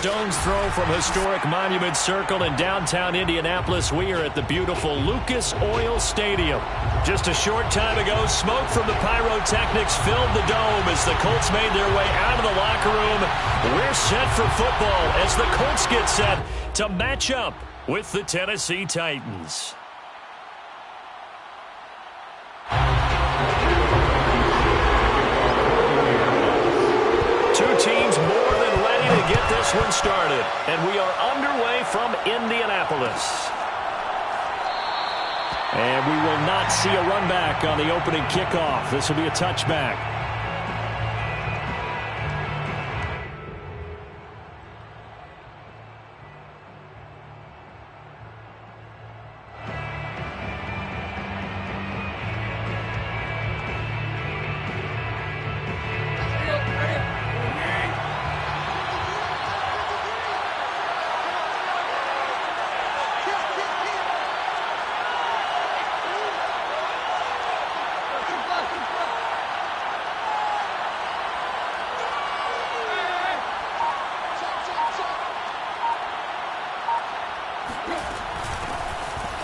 stone's throw from historic Monument Circle in downtown Indianapolis. We are at the beautiful Lucas Oil Stadium. Just a short time ago, smoke from the pyrotechnics filled the dome as the Colts made their way out of the locker room. We're set for football as the Colts get set to match up with the Tennessee Titans. Two teams more than ready to get this one started. And we are underway from Indianapolis. And we will not see a run back on the opening kickoff. This will be a touchback.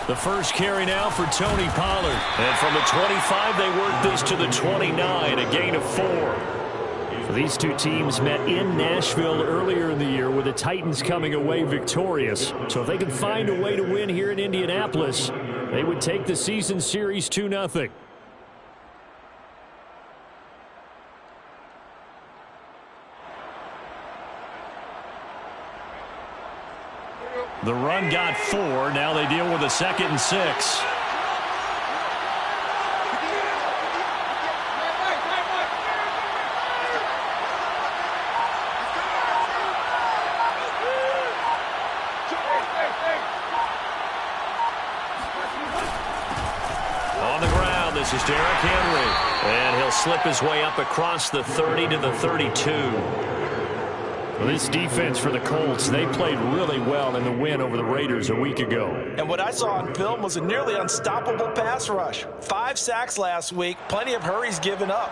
The first carry now for Tony Pollard. And from the 25, they work this to the 29, a gain of 4. These two teams met in Nashville earlier in the year with the Titans coming away victorious. So if they can find a way to win here in Indianapolis, they would take the season series 2-0. The run got 4. Now they deal with a 2nd and 6. On the ground, this is Derrick Henry. And he'll slip his way up across the 30 to the 32. Well, this defense for the Colts, they played really well in the win over the Raiders a week ago. And what I saw on film was a nearly unstoppable pass rush. 5 sacks last week, plenty of hurries given up.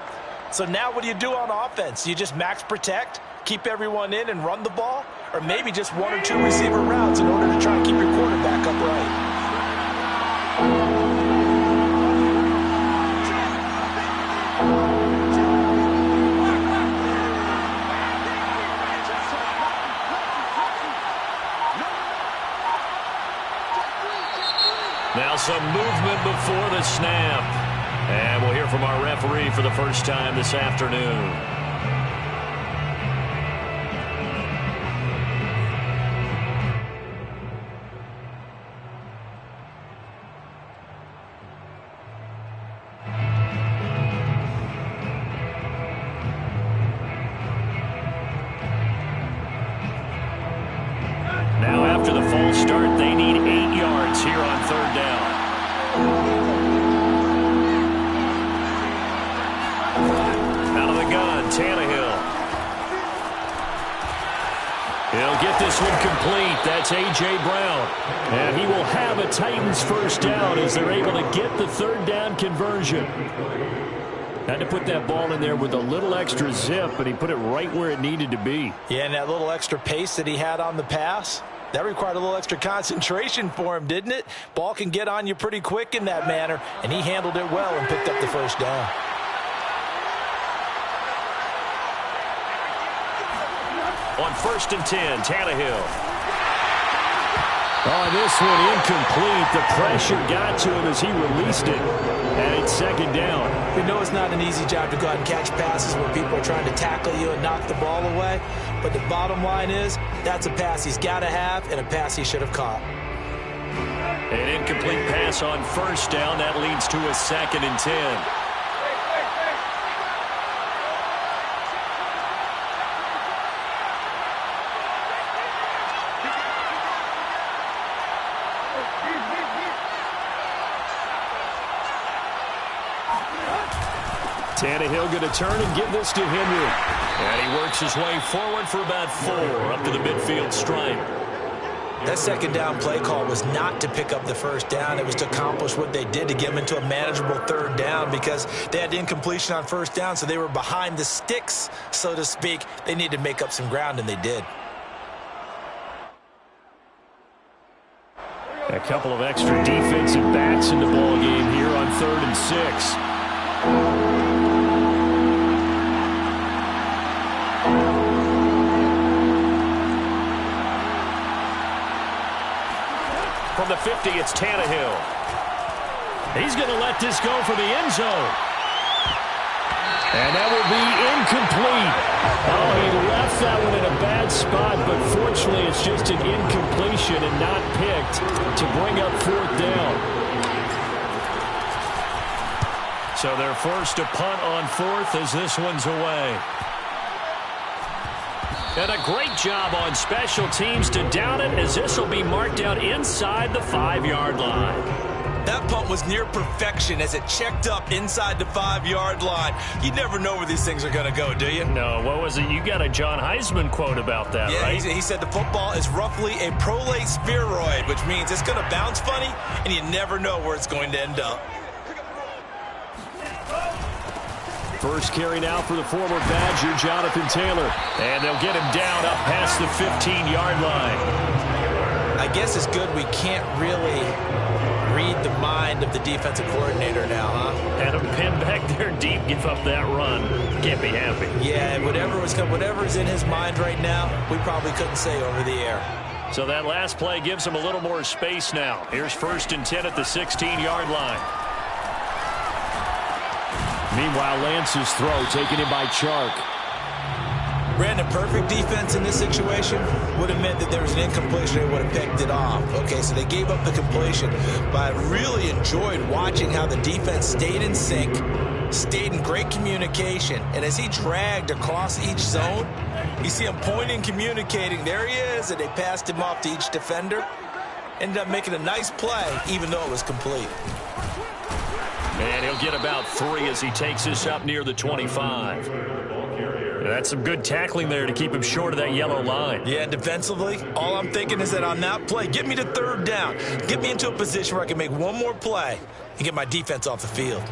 So now what do you do on offense? You just max protect, keep everyone in and run the ball? Or maybe just 1 or 2 receiver routes in order to try and keep your quarterback upright? Now some movement before the snap. And we'll hear from our referee for the first time this afternoon. Now after the false start, they need 8 yards here on 3rd down. Out of the gun, Tannehill. He'll get this one complete. That's A.J. Brown. And he will have a Titans first down as they're able to get the 3rd down conversion. Had to put that ball in there with a little extra zip, but he put it right where it needed to be. Yeah, and that little extra pace that he had on the pass, that required a little extra concentration for him, didn't it? Ball can get on you pretty quick in that manner, and he handled it well and picked up the first down. On 1st and 10, Tannehill. Oh, this one incomplete. The pressure got to him as he released it. And it's 2nd down. We know it's not an easy job to go out and catch passes when people are trying to tackle you and knock the ball away. But the bottom line is, that's a pass he's got to have and a pass he should have caught. An incomplete pass on 1st down. That leads to a 2nd and 10. Tannehill going to turn and give this to Henry. And he works his way forward for about 4 up to the midfield stripe. That 2nd down play call was not to pick up the first down. It was to accomplish what they did to get them into a manageable 3rd down because they had incompletion on 1st down, so they were behind the sticks, so to speak. They needed to make up some ground, and they did. A couple of extra defensive backs in the ball game here on 3rd and 6. From the 50, it's Tannehill. He's going to let this go for the end zone. And that will be incomplete. Oh, he left that one in a bad spot, but fortunately it's just an incompletion and not picked to bring up 4th down. So they're forced to punt on 4th as this one's away. And a great job on special teams to down it, as this will be marked out inside the 5-yard line. That punt was near perfection as it checked up inside the 5-yard line. You never know where these things are going to go, do you? No, what was it? You got a John Heisman quote about that, right? Yeah, he said the football is roughly a prolate spheroid, which means it's going to bounce funny, and you never know where it's going to end up. First carry now for the former Badger, Jonathan Taylor. And they'll get him down up past the 15-yard line. I guess it's good we can't really read the mind of the defensive coordinator now, huh? Had him pinned back there deep, give up that run. Can't be happy. Yeah, whatever's in his mind right now, we probably couldn't say over the air. So that last play gives him a little more space now. Here's 1st and 10 at the 16-yard line. Meanwhile, Lance's throw taken in by Chark. Brandon, perfect defense in this situation would have meant that there was an incompletion. They would have picked it off. Okay, so they gave up the completion. But I really enjoyed watching how the defense stayed in sync, stayed in great communication. And as he dragged across each zone, you see him pointing, communicating. There he is, and they passed him off to each defender. Ended up making a nice play, even though it was complete. And he'll get about 3 as he takes this up near the 25. That's some good tackling there to keep him short of that yellow line. Yeah, defensively, all I'm thinking is that on that play, get me to 3rd down. Get me into a position where I can make one more play and get my defense off the field.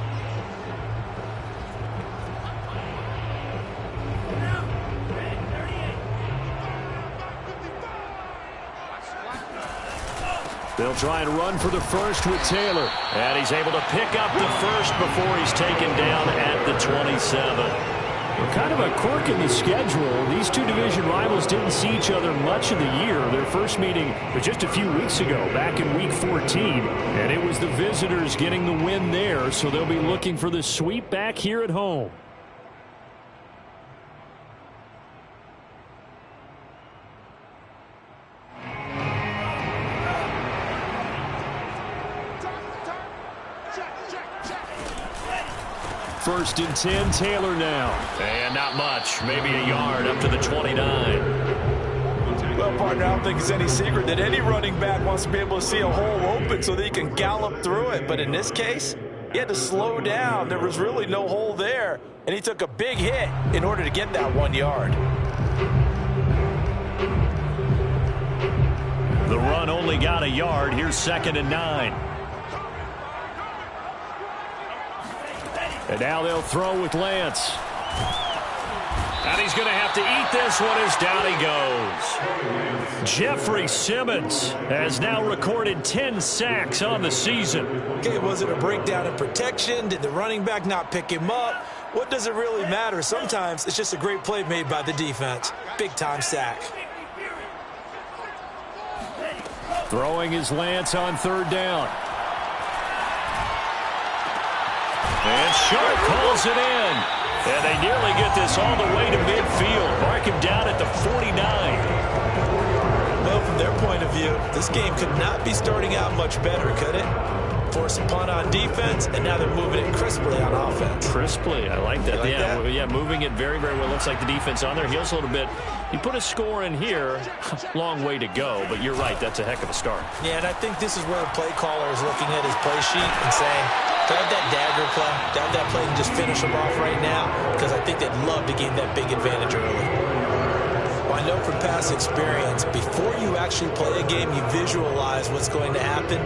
They'll try and run for the first with Taylor. And he's able to pick up the first before he's taken down at the 27. Well, kind of a quirk in the schedule. These two division rivals didn't see each other much of the year. Their first meeting was just a few weeks ago, back in Week 14. And it was the visitors getting the win there, so they'll be looking for the sweep back here at home. First and 10, Taylor now. And not much, maybe a yard up to the 29. Well, partner, I don't think it's any secret that any running back wants to be able to see a hole open so that he can gallop through it. But in this case, he had to slow down. There was really no hole there, and he took a big hit in order to get that 1 yard. The run only got a yard. Here's 2nd and 9. And now they'll throw with Lance. And he's going to have to eat this one as down he goes. Jeffrey Simmons has now recorded 10 sacks on the season. Okay, was it a breakdown in protection? Did the running back not pick him up? What does it really matter? Sometimes it's just a great play made by the defense. Big-time sack. Throwing is Lance on 3rd down. And Sharp calls it in. And they nearly get this all the way to midfield. Mark him down at the 49. Well, from their point of view, this game could not be starting out much better, could it? Force a punt on defense, and now they're moving it crisply on offense. Crisply, I like that. Like that? Yeah, moving it very, very well. Looks like the defense on their heels a little bit. You put a score in here, long way to go, but you're right, that's a heck of a start. Yeah, and I think this is where the play caller is looking at his play sheet and saying, grab that dagger play, grab that play and just finish them off right now, because I think they'd love to gain that big advantage early. Well, I know from past experience, before you actually play a game, you visualize what's going to happen.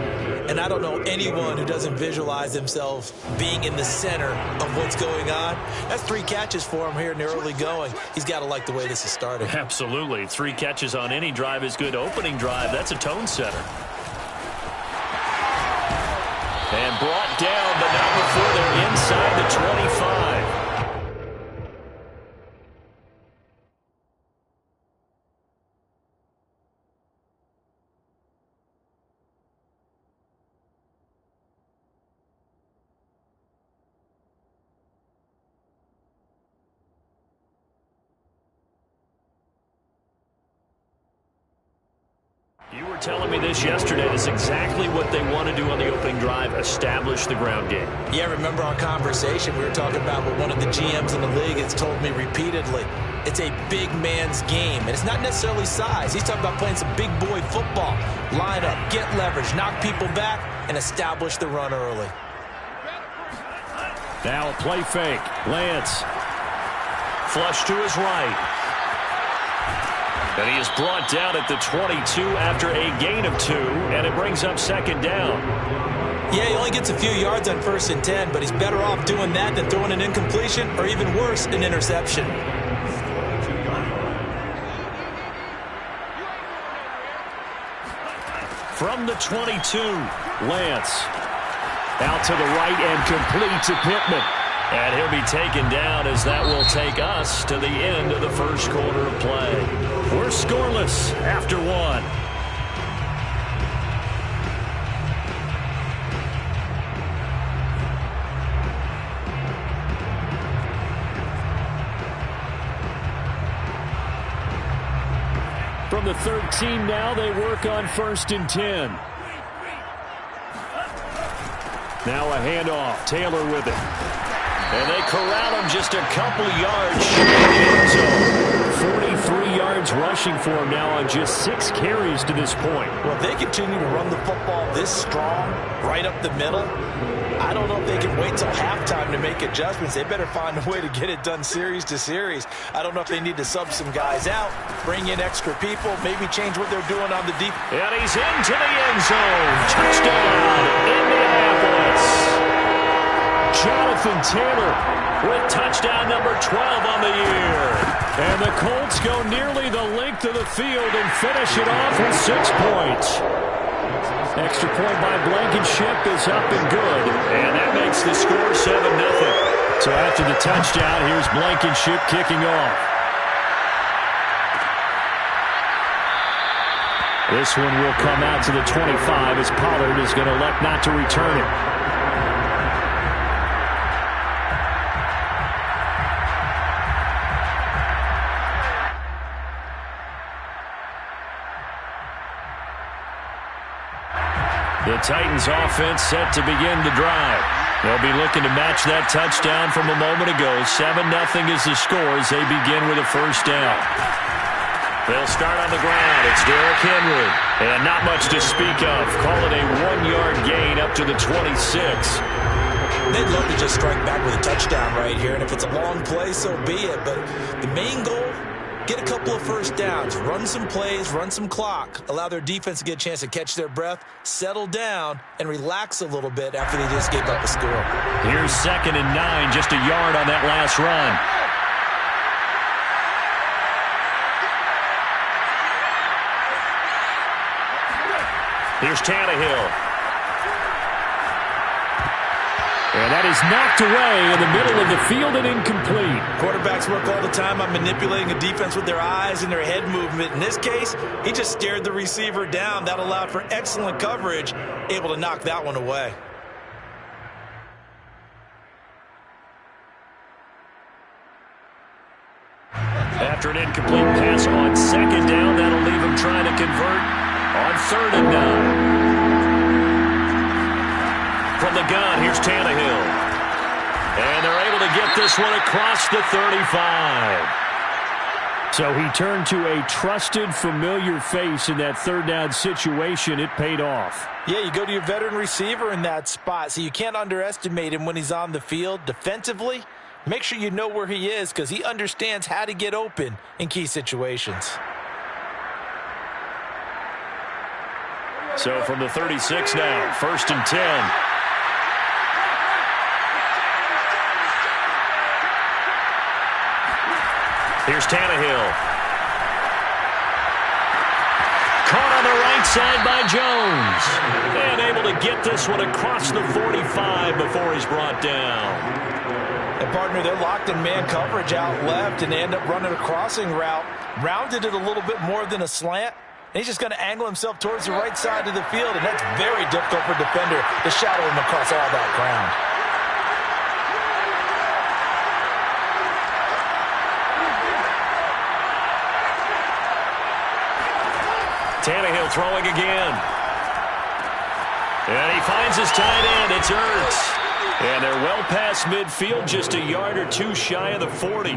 And I don't know anyone who doesn't visualize themselves being in the center of what's going on. That's 3 catches for him here in the early going. He's got to like the way this is starting. Absolutely. 3 catches on any drive is good. Opening drive, that's a tone setter. And brought down, but not before they're inside the 25. You were telling me this yesterday. That's exactly what they want to do on the opening drive, establish the ground game. Yeah, remember our conversation? We were talking about what one of the GMs in the league has told me repeatedly. It's a big man's game, and it's not necessarily size. He's talking about playing some big boy football. Line up, get leverage, knock people back, and establish the run early. Now a play fake. Lance. Flush to his right. And he is brought down at the 22 after a gain of 2, and it brings up second down. Yeah, he only gets a few yards on 1st and 10, but he's better off doing that than throwing an incompletion or even worse, an interception. From the 22, Lance. Out to the right and complete to Pittman. And he'll be taken down as that will take us to the end of the first quarter of play. We're scoreless after 1. From the 13 now, they work on 1st and 10. Now a handoff. Taylor with it. And they corral him just a couple yards short of the end zone. 43 yards rushing for him now on just 6 carries to this point. Well, if they continue to run the football this strong, right up the middle, I don't know if they can wait till halftime to make adjustments. They better find a way to get it done series to series. I don't know if they need to sub some guys out, bring in extra people, maybe change what they're doing on the deep. And he's into the end zone. Touchdown, Indianapolis. Jonathan Taylor with touchdown number 12 on the year. And the Colts go nearly the length of the field and finish it off with 6 points. Extra point by Blankenship is up and good. And that makes the score 7-0. So after the touchdown, here's Blankenship kicking off. This one will come out to the 25 as Pollard is going to elect not to return it. The Titans offense set to begin the drive. They'll be looking to match that touchdown from a moment ago. 7-0 is the score as they begin with a first down. They'll start on the ground. It's Derrick Henry. And not much to speak of. Call it a 1-yard gain up to the 26. They'd love to just strike back with a touchdown right here. And if it's a long play, so be it. But the main goal, get a couple of first downs, run some plays, run some clock, allow their defense to get a chance to catch their breath, settle down, and relax a little bit after they just gave up a score. Here's 2nd and 9, just a yard on that last run. Here's Tannehill. And that is knocked away in the middle of the field and incomplete. Quarterbacks work all the time on manipulating a defense with their eyes and their head movement. In this case, he just stared the receiver down. That allowed for excellent coverage, able to knock that one away. After an incomplete pass on 2nd down, that'll leave him trying to convert on 3rd and 9. From the gun, here's Tannehill. And they're able to get this one across the 35. So he turned to a trusted, familiar face in that 3rd down situation. It paid off. Yeah, you go to your veteran receiver in that spot, so you can't underestimate him when he's on the field. Defensively, make sure you know where he is because he understands how to get open in key situations. So from the 36 now, 1st and 10. Here's Tannehill. Caught on the right side by Jones. And able to get this one across the 45 before he's brought down. And partner, they're locked in man coverage out left, and they end up running a crossing route. Rounded it a little bit more than a slant. And he's just going to angle himself towards the right side of the field, and that's very difficult for a defender to shadow him across all that ground. Tannehill throwing again. And he finds his tight end. It's Ertz. And they're well past midfield, just a yard or two shy of the 40.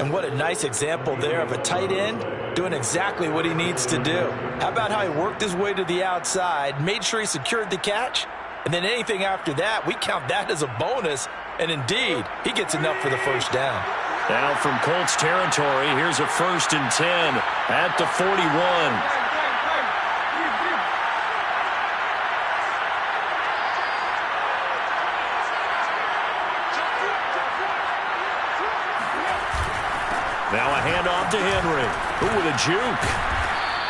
And what a nice example there of a tight end doing exactly what he needs to do. How about how he worked his way to the outside, made sure he secured the catch, and then anything after that, we count that as a bonus. And indeed, he gets enough for the first down. Now from Colts territory, here's a 1st and 10 at the 41. Now a handoff to Henry. Ooh, with a juke.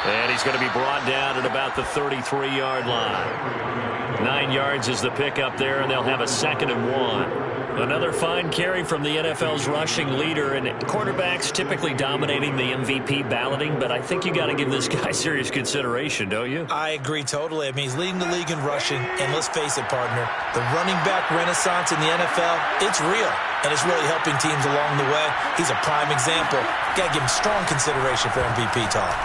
And he's going to be brought down at about the 33-yard line. 9 yards is the pickup there, and they'll have a 2nd and 1. Another fine carry from the NFL's rushing leader, and quarterbacks typically dominating the MVP balloting, but I think you got to give this guy serious consideration, don't you? I agree totally. I mean, he's leading the league in rushing, and let's face it, partner, the running back renaissance in the NFL, it's real, and it's really helping teams along the way. He's a prime example. Got to give him strong consideration for MVP talk.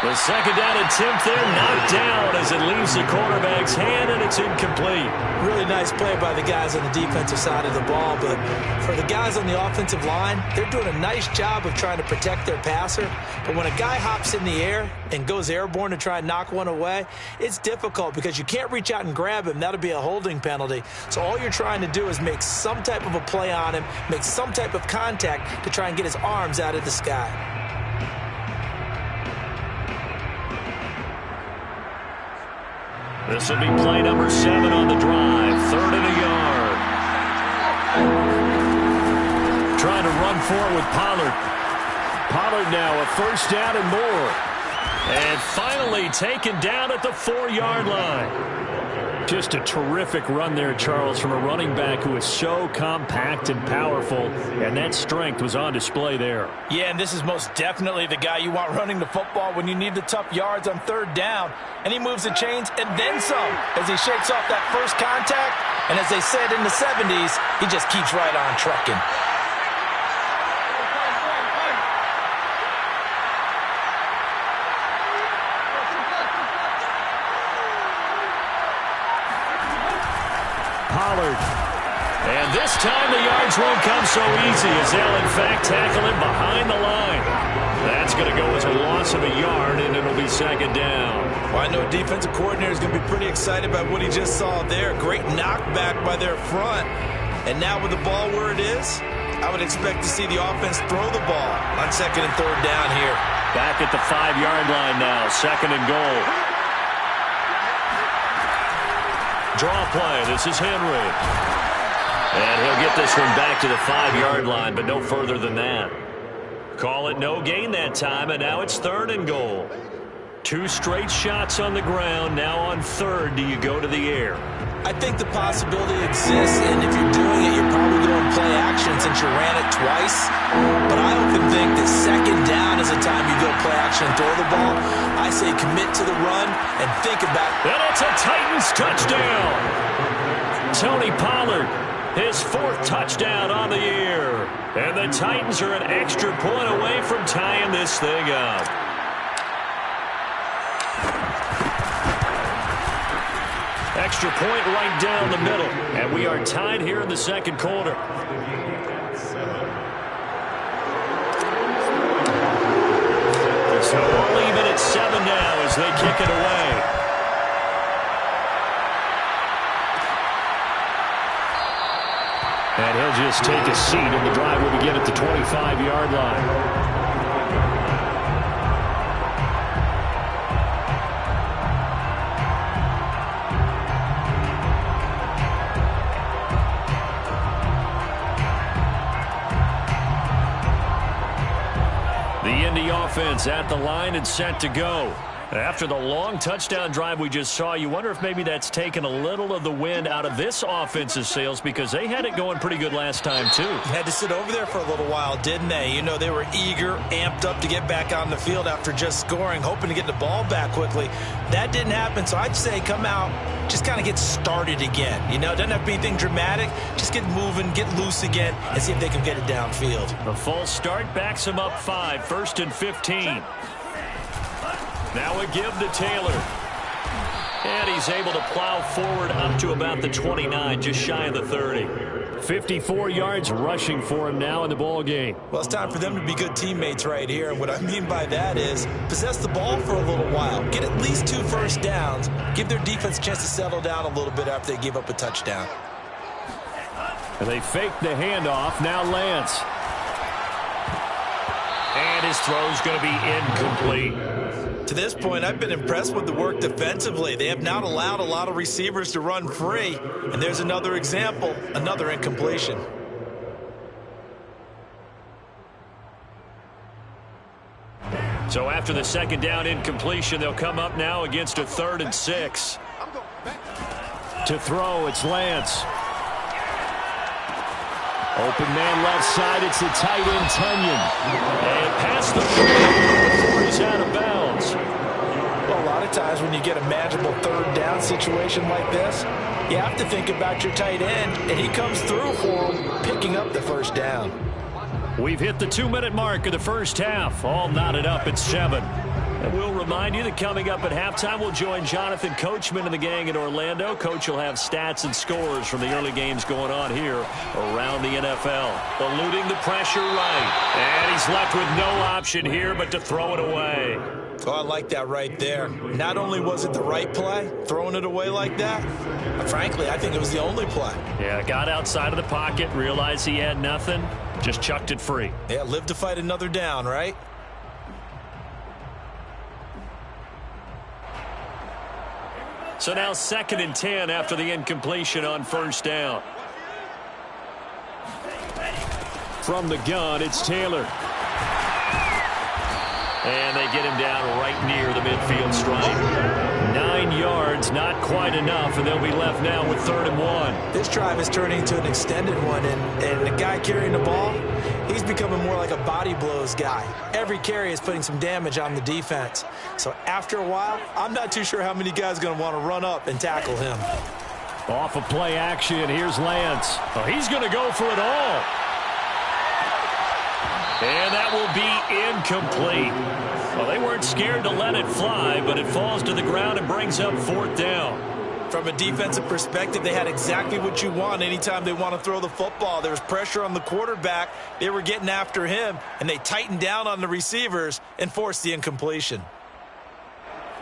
The 2nd down attempt there, knocked down as it leaves the quarterback's hand, and it's incomplete. Really nice play by the guys on the defensive side of the ball, but for the guys on the offensive line, they're doing a nice job of trying to protect their passer. But when a guy hops in the air and goes airborne to try and knock one away, it's difficult because you can't reach out and grab him. That'll be a holding penalty. So all you're trying to do is make some type of a play on him, make some type of contact to try and get his arms out of the sky. This will be play number 7 on the drive. 3rd and a yard. Trying to run forward with Pollard. Pollard now a 1st down and more. And finally taken down at the 4-yard line. Just a terrific run there, Charles, from a running back who is so compact and powerful, and that strength was on display there. Yeah, and this is most definitely the guy you want running the football when you need the tough yards on 3rd down. And he moves the chains and then some as he shakes off that first contact. And as they said in the 70s, he just keeps right on trucking. Pollard. And this time the yards won't come so easy as they'll in fact tackle him behind the line. That's going to go as a loss of a yard, and it'll be 2nd down. Well, I know defensive coordinator is going to be pretty excited about what he just saw there. Great knockback by their front. And now with the ball where it is, I would expect to see the offense throw the ball on 2nd and 3rd down here. Back at the 5-yard line now, 2nd and goal. Draw play. This is Henry. And he'll get this one back to the 5-yard line, but no further than that. Call it no gain that time, and now it's 3rd and goal. 2 straight shots on the ground. Now on 3rd, do you go to the air? I think the possibility exists, and if you're doing it, you're probably going to play action since you ran it twice. But I often think that 2nd down is the time you go play action and throw the ball. I say commit to the run and think about it. And it's a Titans touchdown. Tony Pollard, his 4th touchdown on the year. And the Titans are an extra point away from tying this thing up. Extra point right down the middle. And we are tied here in the 2nd quarter. So we're leaving at 7 now as they kick it away. And he'll just take a seat, and the drive will begin at the 25-yard line. The Indy offense at the line and set to go. After the long touchdown drive we just saw, you wonder if maybe that's taken a little of the wind out of this offense's sails, because they had it going pretty good last time, too. Had to sit over there for a little while, didn't they? You know, they were eager, amped up to get back on the field after just scoring, hoping to get the ball back quickly. That didn't happen, so I'd say come out, just kind of get started again. You know, it doesn't have to be anything dramatic. Just get moving, get loose again, and see if they can get it downfield. The false start backs him up 5, 1st and 15. Now a give to Taylor. And he's able to plow forward up to about the 29, just shy of the 30. 54 yards rushing for him now in the ball game. Well, it's time for them to be good teammates right here. And what I mean by that is possess the ball for a little while. Get at least 2 first downs. Give their defense a chance to settle down a little bit after they give up a touchdown. And they fake the handoff. Now Lance. And his throw's going to be incomplete. To this point, I've been impressed with the work defensively. They have not allowed a lot of receivers to run free. And there's another example, another incompletion. So after the second down incompletion, they'll come up now against a 3rd and 6. To throw, it's Lance. Open man left side, it's the tight end, Tunyon. And past the 40 before he's out of bounds. Well, a lot of times when you get a manageable 3rd down situation like this, you have to think about your tight end, and he comes through for him, picking up the first down. We've hit the 2-minute mark of the first half, all knotted up at 7. And we'll remind you that coming up at halftime, we'll join Jonathan Coachman and the gang in Orlando. Coach will have stats and scores from the early games going on here around the NFL. Eluding the pressure right. And he's left with no option here but to throw it away. Oh, I like that right there. Not only was it the right play, throwing it away like that, but frankly, I think it was the only play. Yeah, got outside of the pocket, realized he had nothing, just chucked it free. Yeah, live to fight another down, right? So now 2nd and 10 after the incompletion on first down. From the gun, it's Taylor. And they get him down right near the midfield stripe. 9 yards, not quite enough, and they'll be left now with 3rd and 1. This drive is turning into an extended one, and the guy carrying the ball, he's becoming more like a body blows guy. Every carry is putting some damage on the defense. So after a while, I'm not too sure how many guys are going to want to run up and tackle him. Off of play action, here's Lance. Oh, he's going to go for it all. And that will be incomplete. Well, they weren't scared to let it fly, but it falls to the ground and brings up 4th down. From a defensive perspective, they had exactly what you want anytime they want to throw the football. There was pressure on the quarterback. They were getting after him, and they tightened down on the receivers and forced the incompletion.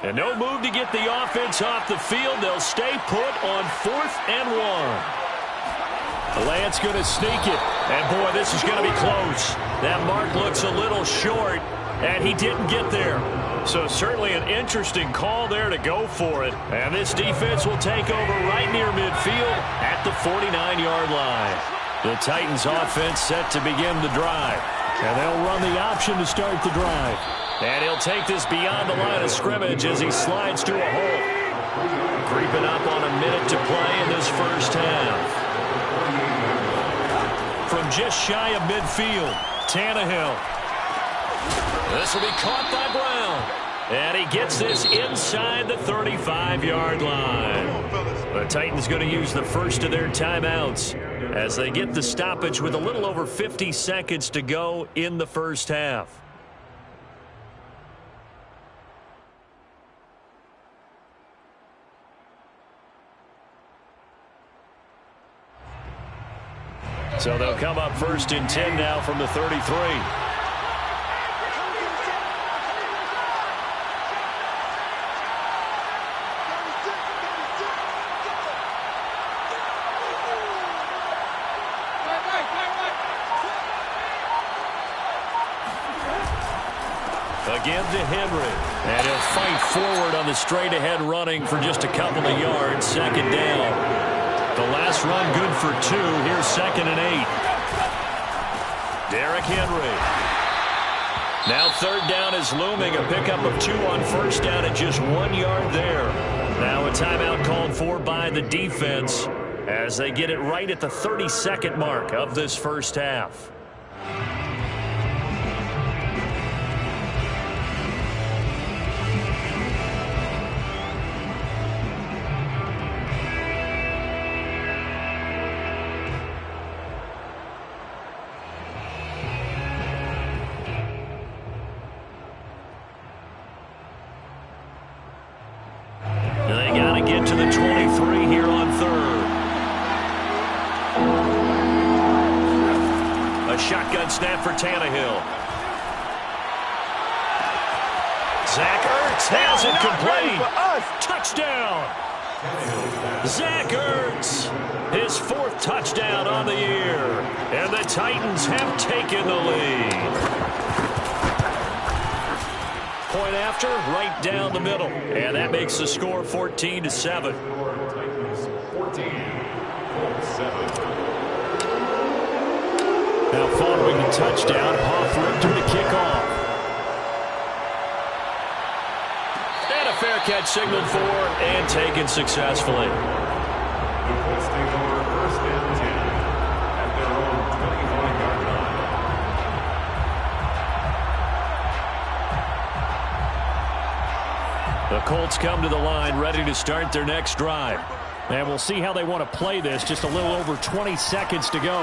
And no move to get the offense off the field. They'll stay put on 4th and 1. Lance going to sneak it. And, boy, this is going to be close. That mark looks a little short, and he didn't get there. So certainly an interesting call there to go for it. And this defense will take over right near midfield at the 49-yard line. The Titans offense set to begin the drive. And they'll run the option to start the drive. And he'll take this beyond the line of scrimmage as he slides to a hole. Creeping up on a minute to play in this first half. From just shy of midfield, Tannehill. This will be caught by Brown. And he gets this inside the 35-yard line. The Titans going to use the first of their timeouts as they get the stoppage with a little over 50 seconds to go in the first half. So they'll come up 1st and 10 now from the 33. Again to Henry. And he'll fight forward on the straight-ahead running for just a couple of yards. 2nd down. The last run good for 2. Here's 2nd and 8. Derrick Henry. Now third down is looming. A pickup of 2 on first down and just 1 yard there. Now a timeout called for by the defense as they get it right at the 30-second mark of this first half. They got to get to the 23 here on third. A shotgun snap for Tannehill. Zach Ertz has it complete. Touchdown. Zach Ertz, his 4th touchdown on the year. And the Titans have taken the lead. Point after, right down the middle. And that makes the score 14-7. Now following the touchdown, Hofrichter to kick off. And a fair catch signaled for and taken successfully. The Colts come to the line ready to start their next drive. And we'll see how they want to play this. Just a little over 20 seconds to go.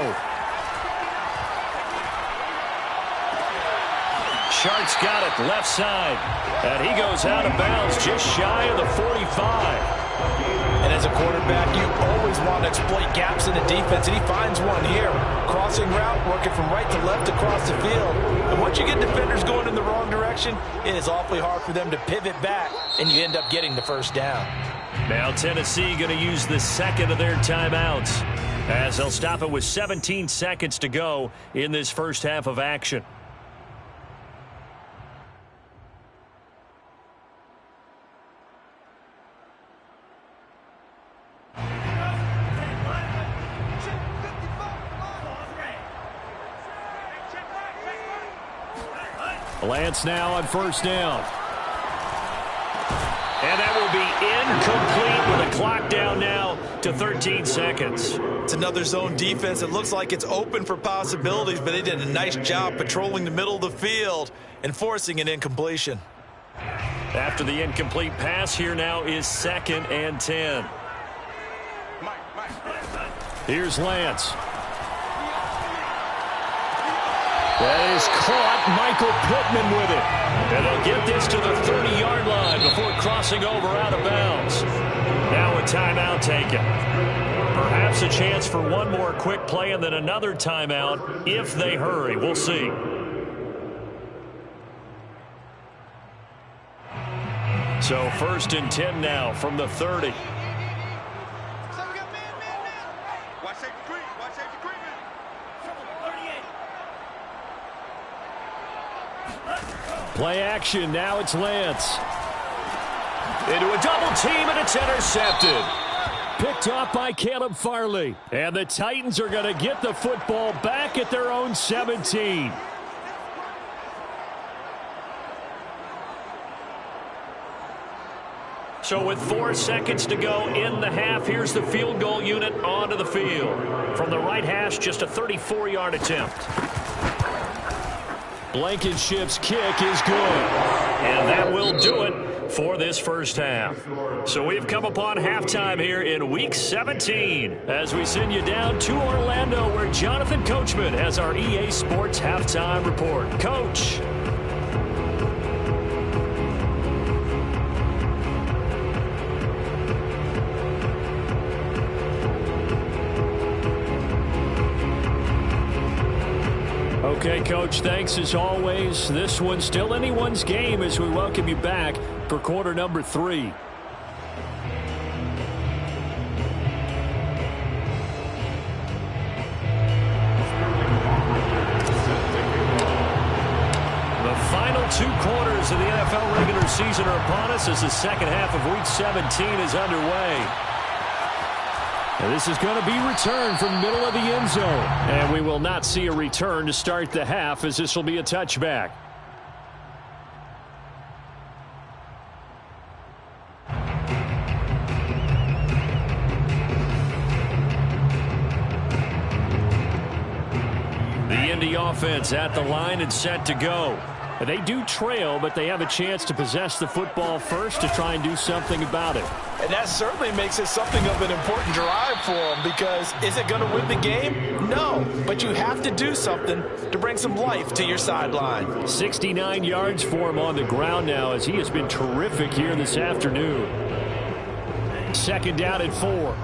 Sharks got it left side. And he goes out of bounds just shy of the 45. And as a quarterback, you always want to exploit gaps in the defense, and he finds one here. Crossing route, working from right to left across the field. And once you get defenders going in the wrong direction, it is awfully hard for them to pivot back, and you end up getting the first down. Now Tennessee going to use the second of their timeouts as they'll stop it with 17 seconds to go in this first half of action. Lance now on first down. And that will be incomplete with a clock down now to 13 seconds. It's another zone defense. It looks like it's open for possibilities, but they did a nice job patrolling the middle of the field and forcing an incompletion. After the incomplete pass, here now is 2nd and 10. Here's Lance. That is caught. Michael Pittman with it. And they'll get this to the 30-yard line before crossing over out of bounds. Now a timeout taken. Perhaps a chance for one more quick play and then another timeout if they hurry. We'll see. So 1st and 10 now from the 30. Play action. Now it's Lance. Into a double team, and it's intercepted. Picked off by Caleb Farley. And the Titans are going to get the football back at their own 17. So with 4 seconds to go in the half, here's the field goal unit onto the field. From the right hash, just a 34-yard attempt. Blankenship's kick is good. And that will do it for this first half. So we've come upon halftime here in Week 17 as we send you down to Orlando where Jonathan Coachman has our EA Sports Halftime Report. Coach. Okay, Coach, thanks as always. This one's still anyone's game as we welcome you back for quarter number 3. The final 2 quarters of the NFL regular season are upon us as the second half of Week 17 is underway. And this is going to be returned from the middle of the end zone. And we will not see a return to start the half as this will be a touchback. Indy offense at the line and set to go. They do trail, but they have a chance to possess the football first to try and do something about it. And that certainly makes it something of an important drive for them, because is it going to win the game? No, but you have to do something to bring some life to your sideline. 69 yards for him on the ground now, as he has been terrific here this afternoon. Second down and 4.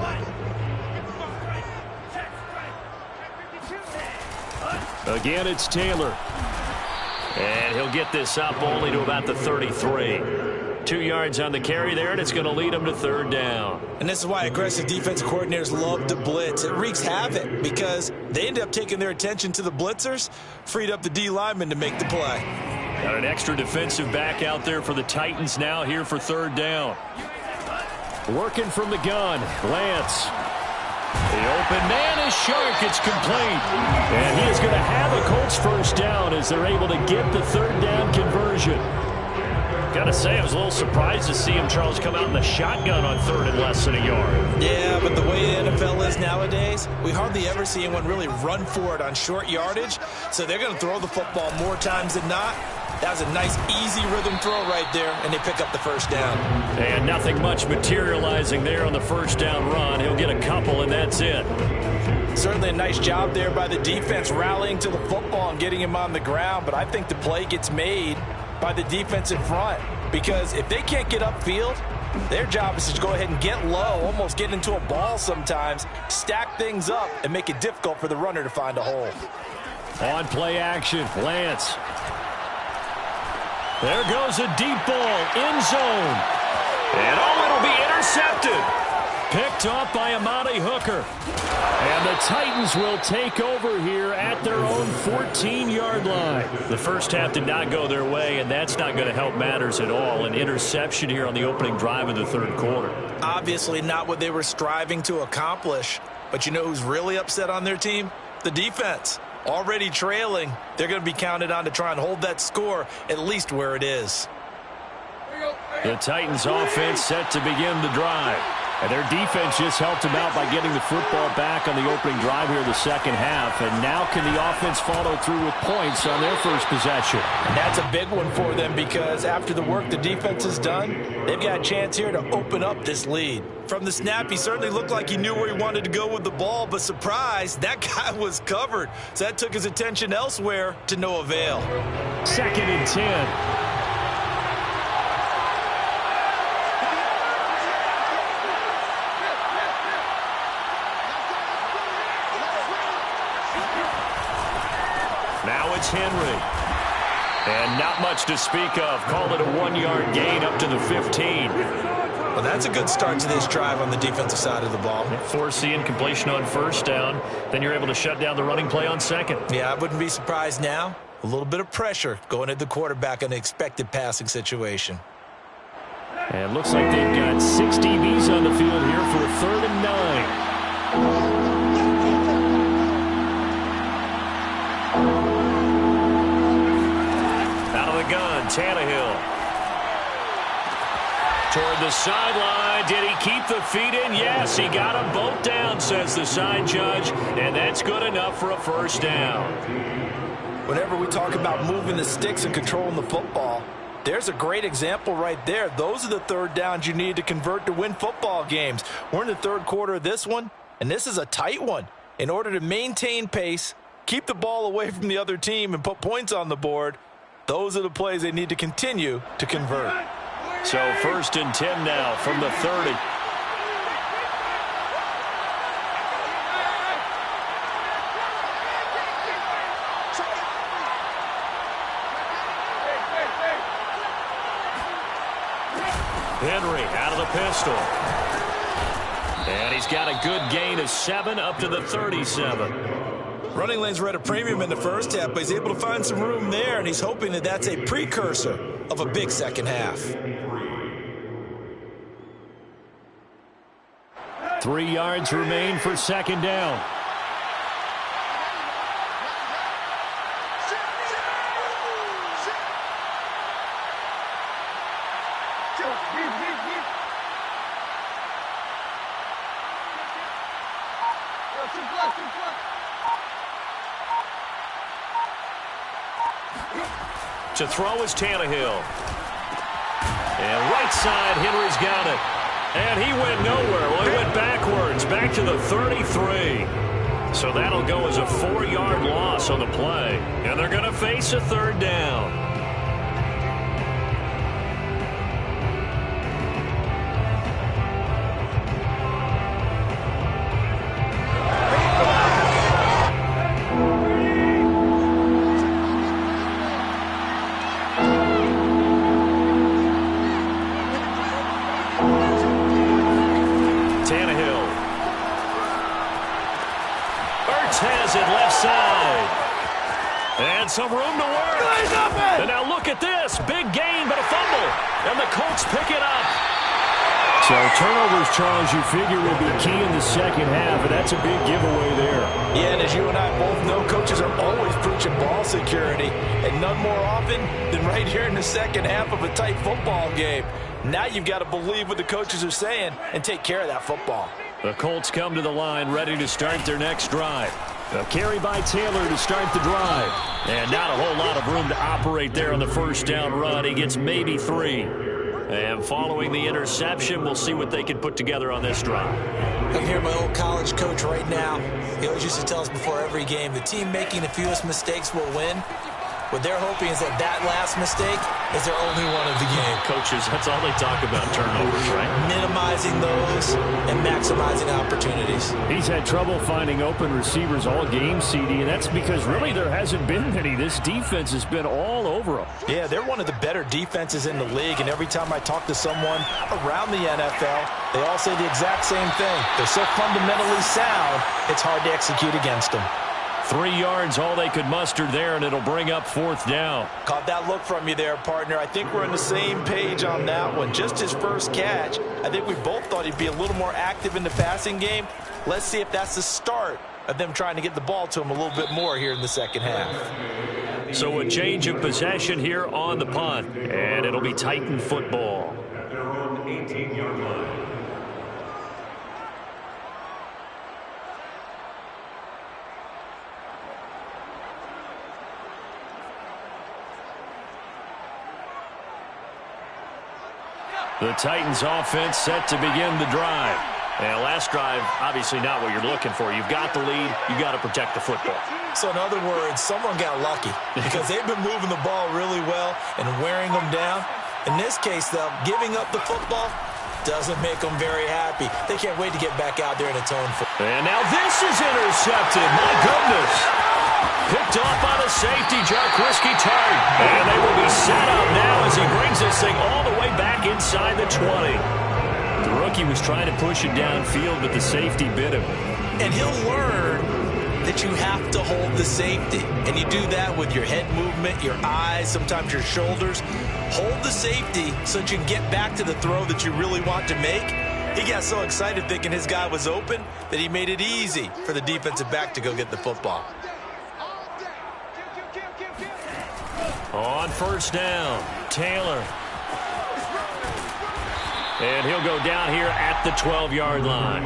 Again, it's Taylor. And he'll get this up only to about the 33. 2 yards on the carry there, and it's going to lead him to third down. And this is why aggressive defensive coordinators love to blitz. It wreaks havoc because they end up taking their attention to the blitzers, freed up the D lineman to make the play. Got an extra defensive back out there for the Titans now here for third down. Working from the gun, Lance. The open man is Shark. It's complete. And he is going to have a Colts first down as they're able to get the third down conversion. Got to say, I was a little surprised to see him, Charles, come out in the shotgun on third and less than a yard. Yeah, but the way the NFL is nowadays, we hardly ever see anyone really run for it on short yardage. So they're going to throw the football more times than not. That was a nice, easy rhythm throw right there, and they pick up the first down. And nothing much materializing there on the first down run. He'll get a couple, and that's it. Certainly a nice job there by the defense rallying to the football and getting him on the ground, but I think the play gets made by the defensive front, because if they can't get upfield, their job is to go ahead and get low, almost get into a ball sometimes, stack things up, and make it difficult for the runner to find a hole. On play action, Lance. There goes a deep ball, end zone. And it'll be intercepted. Picked off by Amani Hooker. And the Titans will take over here at their own 14-yard line. The first half did not go their way, and that's not going to help matters at all. An interception here on the opening drive of the third quarter. Obviously not what they were striving to accomplish. But you know who's really upset on their team? The defense. Already trailing, they're going to be counted on to try and hold that score at least where it is. The Titans offense set to begin the drive. And their defense just helped them out by getting the football back on the opening drive here in the second half. And now can the offense follow through with points on their first possession? And that's a big one for them, because after the work the defense has done, they've got a chance here to open up this lead. From the snap, he certainly looked like he knew where he wanted to go with the ball, but surprise, that guy was covered. So that took his attention elsewhere to no avail. Second and 10. Now it's Henry. And not much to speak of. Call it a 1-yard gain up to the 15. Well, that's a good start to this drive on the defensive side of the ball. Force the incompletion on first down. Then you're able to shut down the running play on second. Yeah, I wouldn't be surprised now. A little bit of pressure going at the quarterback in an expected passing situation. And looks like they've got 6 DBs on the field here for a 3rd and 9. Gun, Tannehill. Toward the sideline. Did he keep the feet in? Yes, he got them both down, says the side judge, and that's good enough for a first down. Whenever we talk about moving the sticks and controlling the football, there's a great example right there. Those are the third downs you need to convert to win football games. We're in the third quarter of this one, and this is a tight one. In order to maintain pace, keep the ball away from the other team, and put points on the board, those are the plays they need to continue to convert. So 1st and 10 now from the 30. Henry out of the pistol. And he's got a good gain of 7 up to the 37. Running lanes were at a premium in the first half, but he's able to find some room there, and he's hoping that that's a precursor of a big second half. 3 yards remain for second down. To throw is Tannehill. And right side, Henry's got it. And he went nowhere. Well, he went backwards, back to the 33. So that'll go as a 4-yard loss on the play. And they're going to face a third down. Some room to work. And now look at this. Big gain, but a fumble. And the Colts pick it up. So turnovers, Charles, you figure will be key in the second half, and that's a big giveaway there. Yeah, and as you and I both know, coaches are always preaching ball security, and none more often than right here in the second half of a tight football game. Now you've got to believe what the coaches are saying and take care of that football. The Colts come to the line ready to start their next drive. A carry by Taylor to start the drive. And not a whole lot of room to operate there on the first down run. He gets maybe 3. And following the interception, we'll see what they can put together on this drive. I can hear my old college coach right now. He always used to tell us before every game, the team making the fewest mistakes will win. What they're hoping is that last mistake is their only one of the game. Coaches, that's all they talk about, turnovers, right? Minimizing those and maximizing opportunities. He's had trouble finding open receivers all game, CD, and that's because really there hasn't been many. This defense has been all over them. Yeah, they're one of the better defenses in the league, and every time I talk to someone around the NFL, they all say the exact same thing. They're so fundamentally sound, it's hard to execute against them. 3 yards, all they could muster there, and it'll bring up 4th down. Caught that look from you there, partner. I think we're on the same page on that one. Just his first catch. I think we both thought he'd be a little more active in the passing game. Let's see if that's the start of them trying to get the ball to him a little bit more here in the second half. So a change of possession here on the punt, and it'll be Titan football. Their own 18-yard line. The Titans offense set to begin the drive. And last drive, obviously not what you're looking for. You've got the lead. You've got to protect the football. So in other words, someone got lucky because they've been moving the ball really well and wearing them down. In this case, though, giving up the football doesn't make them very happy. They can't wait to get back out there and atone for it. And now this is intercepted. My goodness. Picked off by the safety, Jarquiski Tartt. And they will be set up now as he brings this thing all the way back inside the 20. The rookie was trying to push it downfield, but the safety bit him. And he'll learn that you have to hold the safety. And you do that with your head movement, your eyes, sometimes your shoulders. Hold the safety so that you can get back to the throw that you really want to make. He got so excited thinking his guy was open that he made it easy for the defensive back to go get the football. On first down, Taylor. And he'll go down here at the 12-yard line.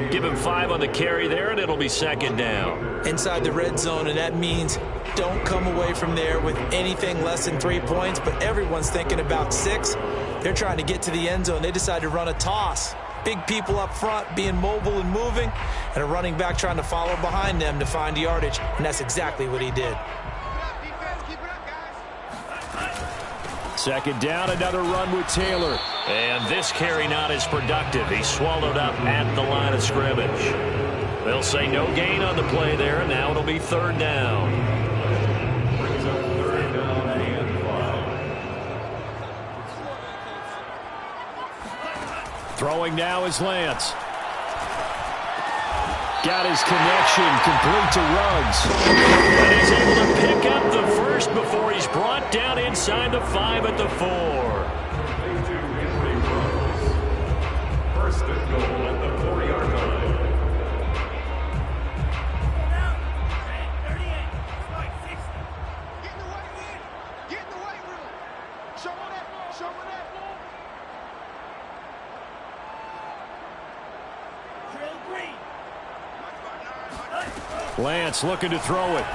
Give him 5 on the carry there, and it'll be second down. Inside the red zone, and that means don't come away from there with anything less than 3 points, but everyone's thinking about 6. They're trying to get to the end zone. They decide to run a toss. Big people up front being mobile and moving, and a running back trying to follow behind them to find yardage, and that's exactly what he did. Second down, another run with Taylor. And this carry not as productive. He's swallowed up at the line of scrimmage. They'll say no gain on the play there. Now it'll be third down. Brings up third down and 5. Throwing now is Lance. Got his connection complete to Ruggs. And he's able to pick up the first before he's brought down inside the 5 at the 4. First and goal at the 4-yard line. Lance looking to throw it.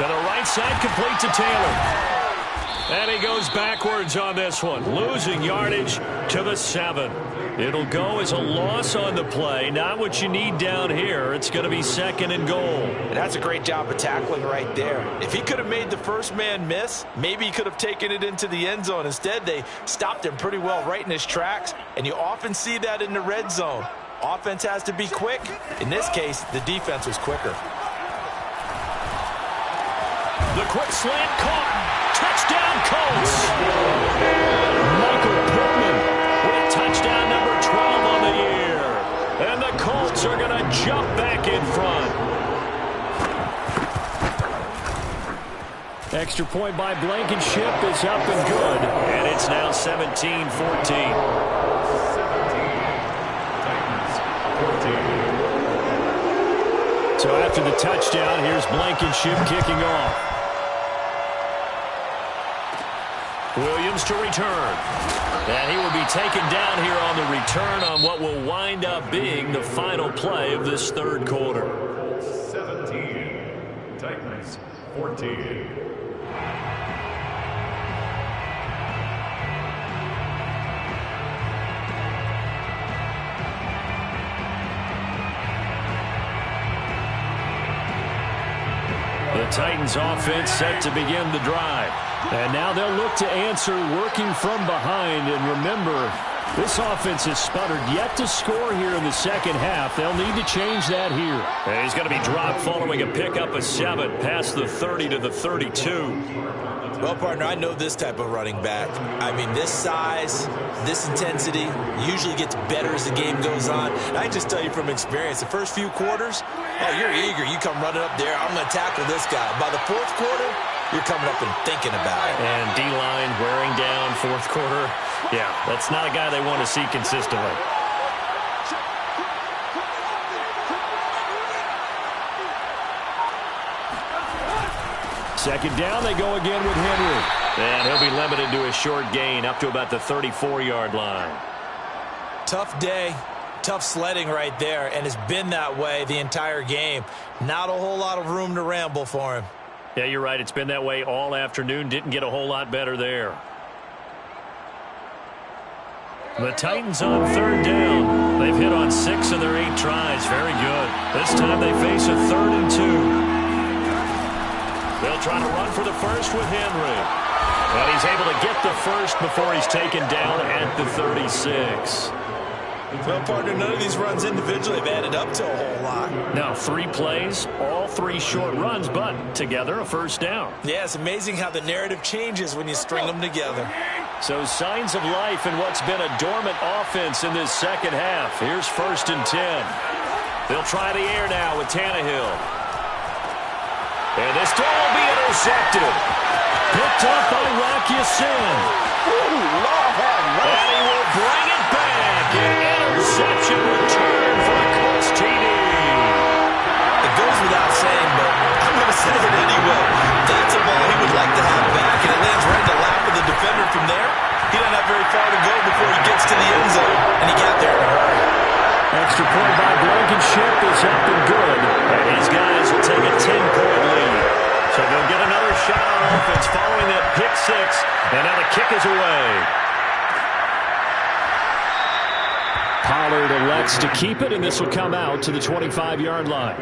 To the right side, complete to Taylor. And he goes backwards on this one, losing yardage to the 7. It'll go as a loss on the play. Not what you need down here. It's going to be 2nd and goal. And that's a great job of tackling right there. If he could have made the first man miss, maybe he could have taken it into the end zone. Instead, they stopped him pretty well right in his tracks, and you often see that in the red zone. Offense has to be quick. In this case, the defense was quicker. The quick slant caught. Touchdown, Colts. Michael Pittman with touchdown number 12 on the year. And the Colts are going to jump back in front. Extra point by Blankenship is up and good. And it's now 17-14. So after the touchdown, here's Blankenship kicking off. Williams to return. And he will be taken down here on the return on what will wind up being the final play of this third quarter. 17, Titans 14. The Titans offense set to begin the drive. And now they'll look to answer working from behind. And remember, this offense has sputtered yet to score here in the second half. They'll need to change that here. And he's going to be dropped following a pickup of 7 past the 30 to the 32. Well, partner, I know this type of running back. I mean, this size, this intensity usually gets better as the game goes on. And I just tell you from experience, the first few quarters, oh, you're eager. You come running up there. I'm going to tackle this guy. By the fourth quarter, you're coming up and thinking about it. And D-line wearing down fourth quarter. Yeah, that's not a guy they want to see consistently. Second down, they go again with Henry. And he'll be limited to a short gain up to about the 34-yard line. Tough day, tough sledding right there, and it's been that way the entire game. Not a whole lot of room to ramble for him. Yeah, you're right. It's been that way all afternoon. Didn't get a whole lot better there. The Titans on third down. They've hit on 6 of their 8 tries. Very good. This time they face a 3rd and 2. They'll try to run for the first with Henry. And he's able to get the first before he's taken down at the 36. Well, partner, none of these runs individually have added up to a whole lot. Now 3 plays, all 3 short runs, but together a first down. Yeah, it's amazing how the narrative changes when you string them together. So signs of life in what's been a dormant offense in this second half. Here's 1st and 10. They'll try the air now with Tannehill. And this throw will be intercepted. Picked up by Rock Ya-Sin. And he will bring it back. An interception return for the Colts TD. It goes without saying, but I'm going to say it anyway. That's a ball he would like to have back, and it lands right in the lap of the defender from there. He doesn't have very far to go before he gets to the end zone, and he got there in a hurry. Extra point by Blankenship is up and good. And these guys will take a 10-point lead. So they'll get another shot on offense following that pick 6. And now the kick is away. Pollard elects to keep it, and this will come out to the 25-yard line.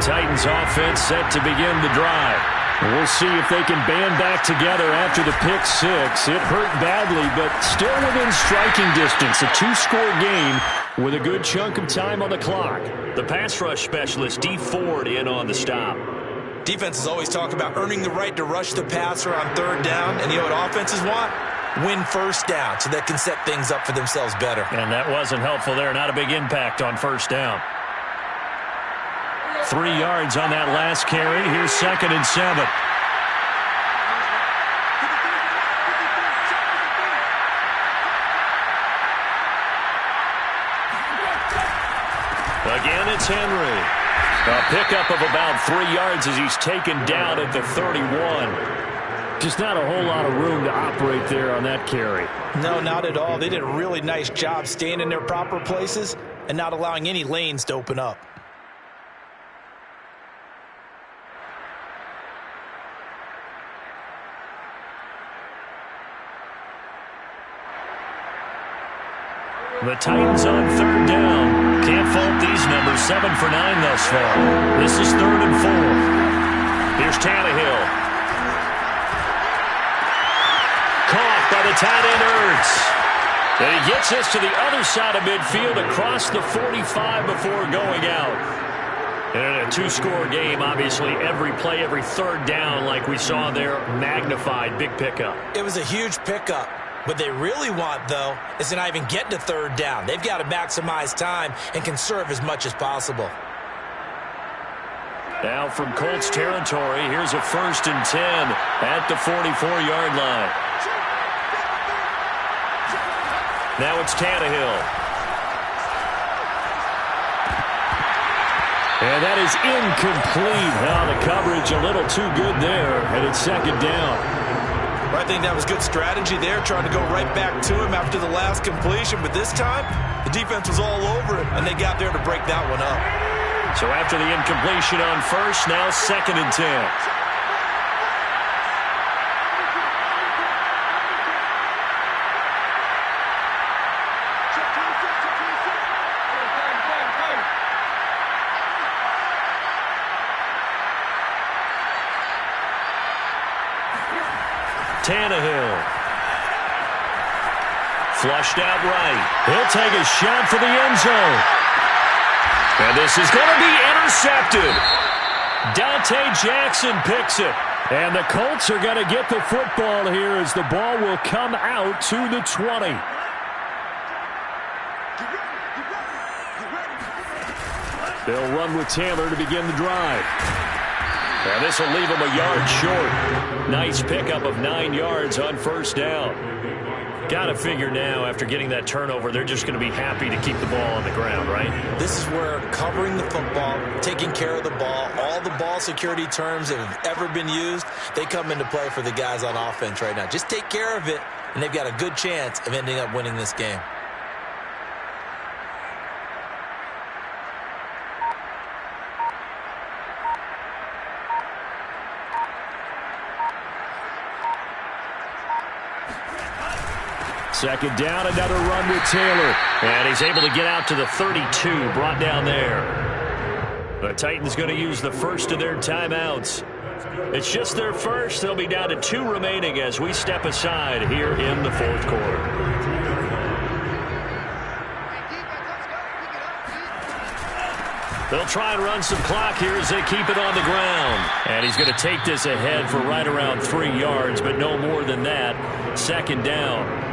Titans offense set to begin the drive. We'll see if they can band back together after the pick 6. It hurt badly, but still within striking distance. A 2-score game with a good chunk of time on the clock. The pass rush specialist, Dee Ford, in on the stop. Defenses always talk about earning the right to rush the passer on 3rd down, and you know what offenses want? Win 1st down so they can set things up for themselves better. And that wasn't helpful there. Not a big impact on 1st down. 3 yards on that last carry. Here's 2nd and 7. Again, it's Henry. A pickup of about 3 yards as he's taken down at the 31. Just not a whole lot of room to operate there on that carry. No, not at all. They did a really nice job staying in their proper places and not allowing any lanes to open up. The Titans on 3rd down. Can't fault these numbers. 7 for 9 thus far. This is 3rd and 4. Here's Tannehill. Caught by the tight end Ertz. And he gets us to the other side of midfield across the 45 before going out. And in a 2-score game, obviously every play, every 3rd down like we saw there, magnified. Big pickup. It was a huge pickup. What they really want, though, is to not even get to 3rd down. They've got to maximize time and conserve as much as possible. Now from Colts territory, here's a 1st and 10 at the 44-yard line. Now it's Tannehill. And that is incomplete. Now the coverage a little too good there, and it's 2nd down. I think that was good strategy there, trying to go right back to him after the last completion. But this time, the defense was all over it, and they got there to break that one up. So after the incompletion on 1st, now 2nd and 10. Tannehill. Flushed out right. He'll take a shot for the end zone. And this is going to be intercepted. Dante Jackson picks it. And the Colts are going to get the football here as the ball will come out to the 20. They'll run with Taylor to begin the drive. And this will leave him a yard short. Nice pickup of 9 yards on 1st down. Got to figure now, after getting that turnover, they're just going to be happy to keep the ball on the ground, right? This is where covering the football, taking care of the ball, all the ball security terms that have ever been used, they come into play for the guys on offense right now. Just take care of it, and they've got a good chance of ending up winning this game. Second down, another run with Taylor. And he's able to get out to the 32, brought down there. The Titans going to use the first of their timeouts. It's just their first. They'll be down to 2 remaining as we step aside here in the 4th quarter. They'll try and run some clock here as they keep it on the ground. And he's going to take this ahead for right around 3 yards, but no more than that. 2nd down.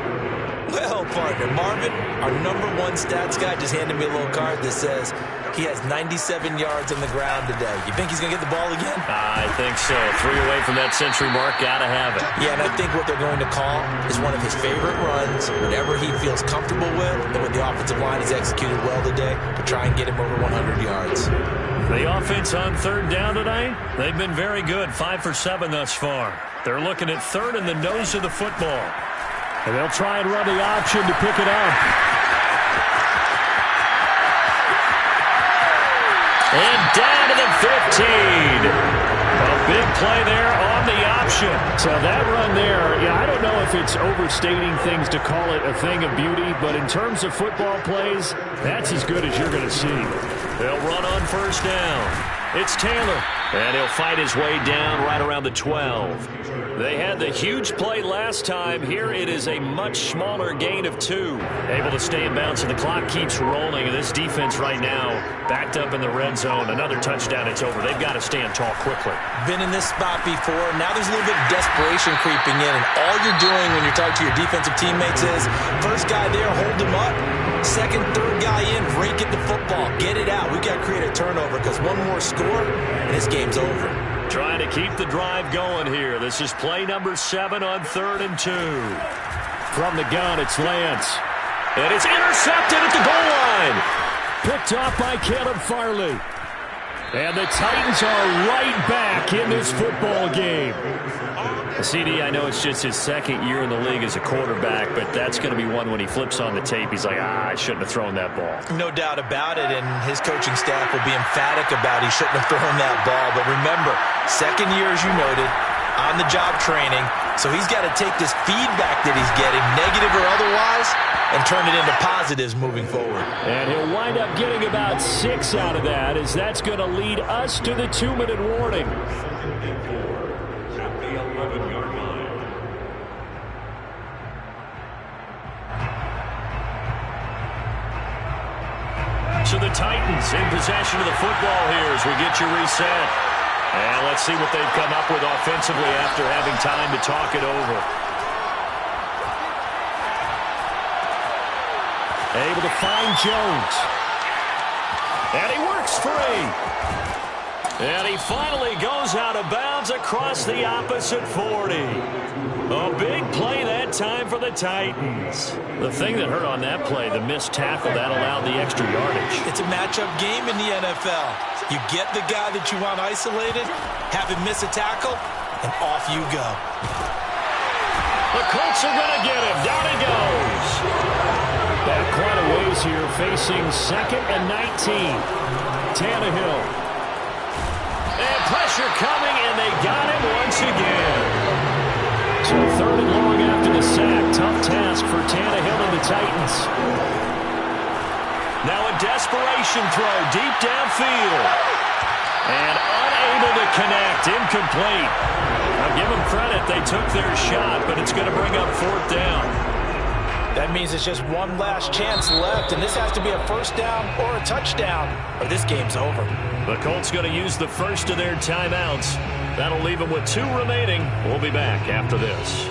Well, partner, Marvin, our #1 stats guy, just handed me a little card that says he has 97 yards on the ground today. You think he's going to get the ball again? I think so. 3 away from that century mark. Got to have it. Yeah, and I think what they're going to call is one of his favorite runs, whatever he feels comfortable with, and what the offensive line has executed well today to try and get him over 100 yards. The offense on 3rd down tonight, they've been very good. 5 for 7 thus far. They're looking at 3rd in the nose of the football. And they'll try and run the option to pick it up. And down to the 15. A big play there on the option. So that run there, yeah, I don't know if it's overstating things to call it a thing of beauty, but in terms of football plays, that's as good as you're going to see. They'll run on 1st down. It's Taylor. And he'll fight his way down right around the 12. They had the huge play last time. Here it is a much smaller gain of 2. Able to stay in bounds, and the clock keeps rolling. And this defense right now backed up in the red zone. Another touchdown, it's over. They've got to stand tall quickly. Been in this spot before. Now there's a little bit of desperation creeping in. And all you're doing when you're talking to your defensive teammates is, first guy there, hold him up. Second, third guy in, break it to football. Get it out. We've got to create a turnover because one more score, and this game's over. Trying to keep the drive going here. This is play number 7 on 3rd and 2. From the gun, it's Lance. And it's intercepted at the goal line. Picked off by Caleb Farley. And the Titans are right back in this football game. CD, I know it's just his second year in the league as a quarterback, but that's going to be one when he flips on the tape. He's like, I shouldn't have thrown that ball. No doubt about it, and his coaching staff will be emphatic about he shouldn't have thrown that ball. But remember, second year, as you noted, on-the-job training, so he's got to take this feedback that he's getting, negative or otherwise, and turn it into positives moving forward. And he'll wind up getting about 6 out of that, as that's going to lead us to the 2-minute warning. So the Titans in possession of the football here as we get you reset. And let's see what they've come up with offensively after having time to talk it over. Able to find Jones. And he works free. And he finally goes out of bounds across the opposite 40. A big play that time for the Titans. The thing that hurt on that play, the missed tackle, that allowed the extra yardage. It's a matchup game in the NFL. You get the guy that you want isolated, have him miss a tackle, and off you go. The Colts are going to get him. Down he goes. Back quite a ways here, facing 2nd and 19. Tannehill. And pressure coming, and they got him once again. So 3rd and long after the sack. Tough task for Tannehill and the Titans. Now a desperation throw deep downfield. And unable to connect. Incomplete. I'll give them credit. They took their shot, but it's going to bring up 4th down. That means it's just one last chance left, and this has to be a first down or a touchdown, or this game's over. The Colts going to use the first of their timeouts. That'll leave them with 2 remaining. We'll be back after this.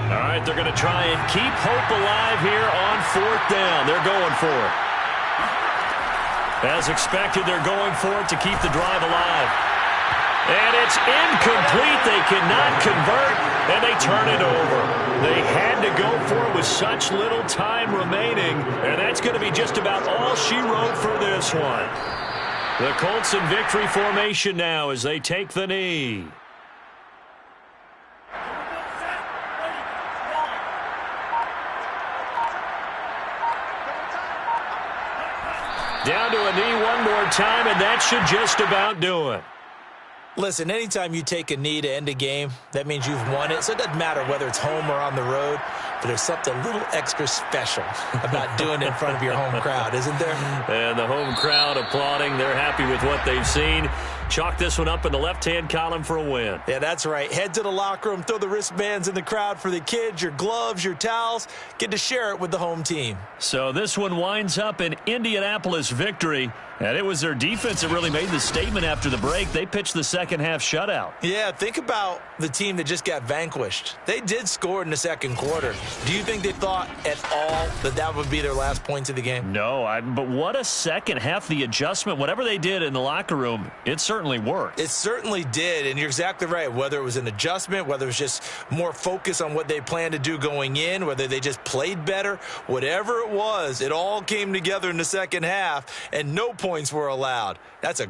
All right, they're going to try and keep hope alive here on 4th down. They're going for it. As expected, they're going for it to keep the drive alive. And it's incomplete. They cannot convert, and they turn it over. They had to go for it with such little time remaining, and that's going to be just about all she wrote for this one. The Colts in victory formation now as they take the knee. Down to a knee one more time, and that should just about do it. Listen, anytime you take a knee to end a game, that means you've won it. So it doesn't matter whether it's home or on the road, but there's something a little extra special about doing it in front of your home crowd, isn't there? And the home crowd applauding. They're happy with what they've seen. Chalk this one up in the left-hand column for a win. Yeah, that's right. Head to the locker room, throw the wristbands in the crowd for the kids, your gloves, your towels. Get to share it with the home team. So this one winds up in Indianapolis victory. And it was their defense that really made the statement after the break. They pitched the second-half shutout. Yeah, think about the team that just got vanquished. They did score in the second quarter. Do you think they thought at all that that would be their last points of the game? No, but what a second half. The adjustment, whatever they did in the locker room, it certainly worked. It certainly did, and you're exactly right. Whether it was an adjustment, whether it was just more focus on what they planned to do going in, whether they just played better, whatever it was, it all came together in the second half, and no points were allowed. That's a